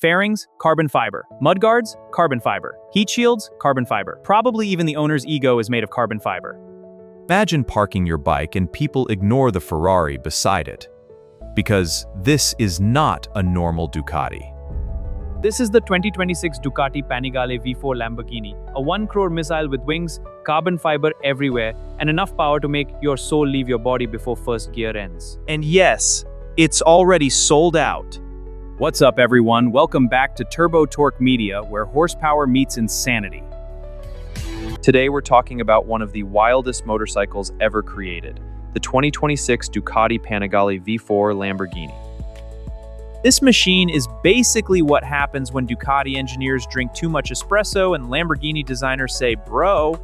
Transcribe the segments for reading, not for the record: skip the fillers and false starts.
Fairings, carbon fiber. Mudguards, carbon fiber. Heat shields, carbon fiber. Probably even the owner's ego is made of carbon fiber. Imagine parking your bike and people ignore the Ferrari beside it. Because this is not a normal Ducati. This is the 2026 Ducati Panigale V4 Lamborghini, a 1 crore missile with wings, carbon fiber everywhere, and enough power to make your soul leave your body before first gear ends. And yes, it's already sold out. What's up, everyone? Welcome back to Turbo Torque Media, where horsepower meets insanity. Today we're talking about one of the wildest motorcycles ever created, the 2026 Ducati Panigale V4 Lamborghini. This machine is basically what happens when Ducati engineers drink too much espresso and Lamborghini designers say, bro,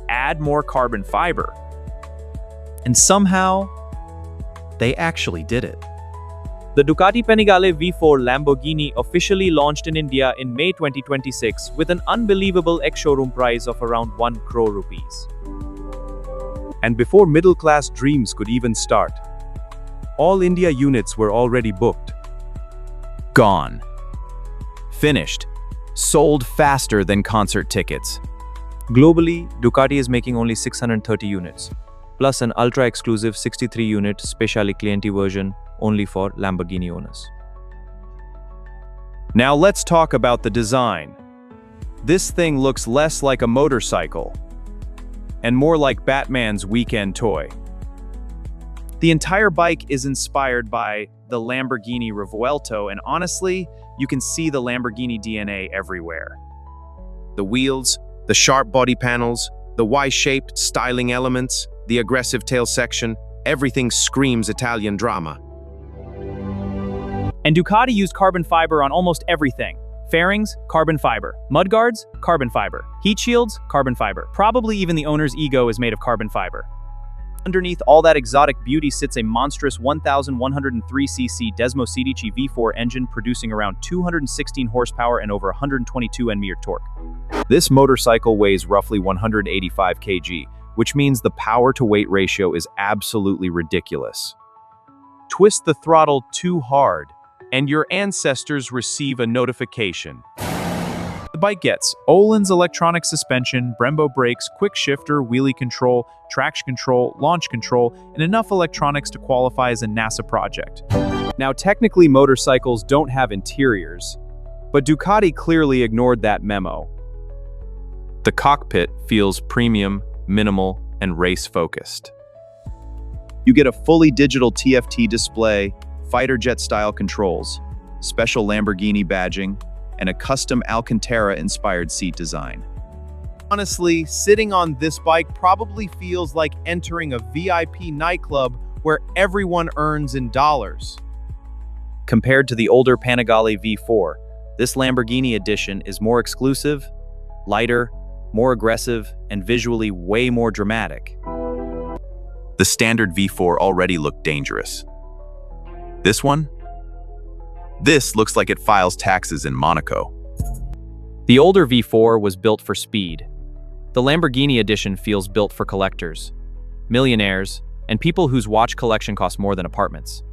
add more carbon fiber. And somehow, they actually did it. The Ducati Panigale V4 Lamborghini officially launched in India in May 2026 with an unbelievable ex-showroom price of around 1 crore rupees. And before middle-class dreams could even start, all India units were already booked. Gone. Finished. Sold faster than concert tickets. Globally, Ducati is making only 630 units, plus an ultra-exclusive 63-unit Speciale Clienti version only for Lamborghini owners. Now let's talk about the design. This thing looks less like a motorcycle and more like Batman's weekend toy. The entire bike is inspired by the Lamborghini Revuelto, and honestly, you can see the Lamborghini DNA everywhere. The wheels, the sharp body panels, the Y-shaped styling elements, the aggressive tail section, everything screams Italian drama. And Ducati used carbon fiber on almost everything. Fairings, carbon fiber. Mudguards, carbon fiber. Heat shields, carbon fiber. Probably even the owner's ego is made of carbon fiber. Underneath all that exotic beauty sits a monstrous 1,103cc Desmo Sedici V4 engine producing around 216 horsepower and over 122 Nm torque. This motorcycle weighs roughly 185 kg, which means the power-to-weight ratio is absolutely ridiculous. Twist the throttle too hard, and your ancestors receive a notification. The bike gets Öhlins electronic suspension, Brembo brakes, quick shifter, wheelie control, traction control, launch control, and enough electronics to qualify as a NASA project. Now, technically, motorcycles don't have interiors, but Ducati clearly ignored that memo. The cockpit feels premium, minimal, and race-focused. You get a fully digital TFT display, fighter jet-style controls, special Lamborghini badging, and a custom Alcantara-inspired seat design. Honestly, sitting on this bike probably feels like entering a VIP nightclub where everyone earns in dollars. Compared to the older Panigale V4, this Lamborghini edition is more exclusive, lighter, more aggressive, and visually way more dramatic. The standard V4 already looked dangerous. This one? This looks like it files taxes in Monaco. The older V4 was built for speed. The Lamborghini edition feels built for collectors, millionaires, and people whose watch collection costs more than apartments.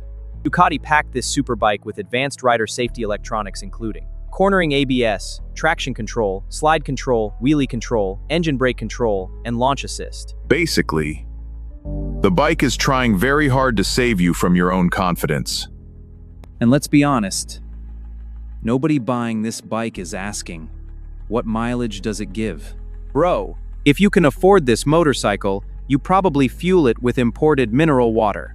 Ducati packed this superbike with advanced rider safety electronics including cornering ABS, traction control, slide control, wheelie control, engine brake control, and launch assist. Basically, the bike is trying very hard to save you from your own confidence. And let's be honest, nobody buying this bike is asking, what mileage does it give? Bro, if you can afford this motorcycle, you probably fuel it with imported mineral water.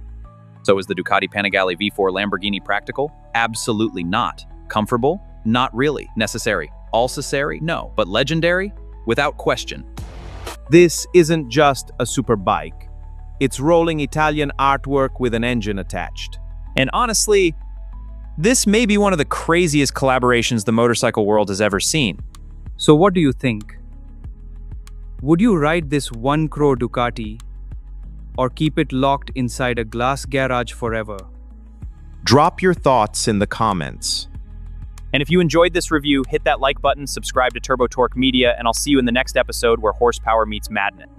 So is the Ducati Panigale V4 Lamborghini practical? Absolutely not. Comfortable? Not really. Necessary? Also-sary? No. But legendary? Without question. This isn't just a superbike. It's rolling Italian artwork with an engine attached. And honestly, this may be one of the craziest collaborations the motorcycle world has ever seen. So what do you think? Would you ride this 1 crore Ducati or keep it locked inside a glass garage forever? Drop your thoughts in the comments. And if you enjoyed this review, hit that like button, subscribe to Turbo Torque Media, and I'll see you in the next episode where horsepower meets madness.